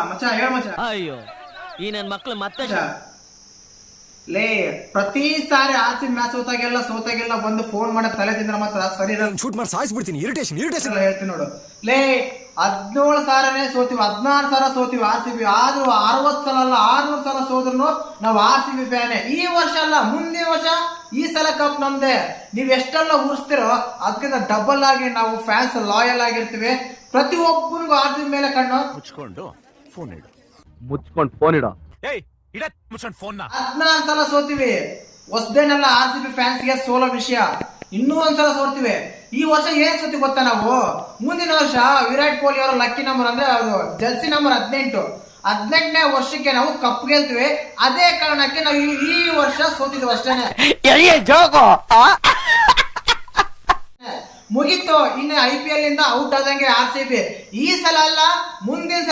ಮಚ್ಚ ಹೇಳ ಮಚ್ಚ. ಅಯ್ಯೋ ಈ ನನ್ ಮಕ್ಳು ಮತ್ತೆ ಲೇ ಪ್ರತಿ ಸಾರಿ ಆರ್ಸಿ ಮ್ಯಾಚ್ ಸೋತಾಗೆಲ್ಲ ಬಂದು ಫೋನ್ ಮಾಡಕ್ ತಲೆ ತಿಂದ್ರೆ ಮಾತ್ರ ಸರಿ ಶೂಟ್ ಮಾಡಿ ಸಾಯಿಸ್ಬಿಡ್ತೀನಿ. ಇರಿಟೇಷನ್ ಹೇಳ್ತೀನಿ ನೋಡು. ಲೇ 17 ಸಾರನೇ ಸೋತಿವಿ, 16 ಸಾರ ಸೋತಿವಿ RCB. ಆದ್ರೂ 60 ಸಲ ಅಲ್ಲ 600 ಸಲ ಸೋದ್ರು ನಾವು RCB ಫ್ಯಾನೇ. ಈ ವರ್ಷ ಅಲ್ಲ ಮುಂದಿನ ವರ್ಷ ಈ ಸಲ ಕಪ್ ನಮ್ದೆ. ನೀವ್ ಎಷ್ಟೆಲ್ಲ ಉರ್ಸ್ತಿರೋ ಅದಕ್ಕಿಂತ ಡಬಲ್ ಆಗಿ ನಾವು ಫ್ಯಾನ್ಸ್ ಲಾಯಲ್ ಆಗಿರ್ತೀವಿ. ಪ್ರತಿ ಒಬ್ಬನಿಗೂ RCB ಮೇಲೆ ಕಣ್ಣು ಮುಚ್ಕೊಂಡು ಫೋನ್ ಇಡು. 16 ಸಲ ಸೋತಿವಿ. ಹೊಸದೇನಲ್ಲ RCB ಫ್ಯಾನ್ಸ್ಗೆ ಸೋಲೋ ವಿಷಯ. ಇನ್ನೂ ಒಂದ್ಸಲ ಸೋರ್ತೀವಿ. ಈ ವರ್ಷ ಏನ್ ಸೋತಿ ಗೊತ್ತಾ ನಾವು? ಮುಂದಿನ ವರ್ಷ ವಿರಾಟ್ ಕೊಹ್ಲಿ ಅವರ ಲಕ್ಕಿ ನಂಬರ್ ಅಂದ್ರೆ ಅದು ಜರ್ಸಿ ನಂಬರ್ 18ನೇ ವರ್ಷಕ್ಕೆ ನಾವು ಕಪ್ ಗೆಲ್ತೀವಿ. ಅದೇ ಕಾರಣಕ್ಕೆ ನಾವು ಈ ವರ್ಷ ಸೋತಿದ್ವಿ ಅಷ್ಟೇನೆ. ಮುಗೀತು. ಇನ್ನು IPL ಇಂದ ಔಟ್ ಆದಂಗೆ RCB. ಈ ಸಲ ಅಲ್ಲ ಮುಂದಿನ ಸಲ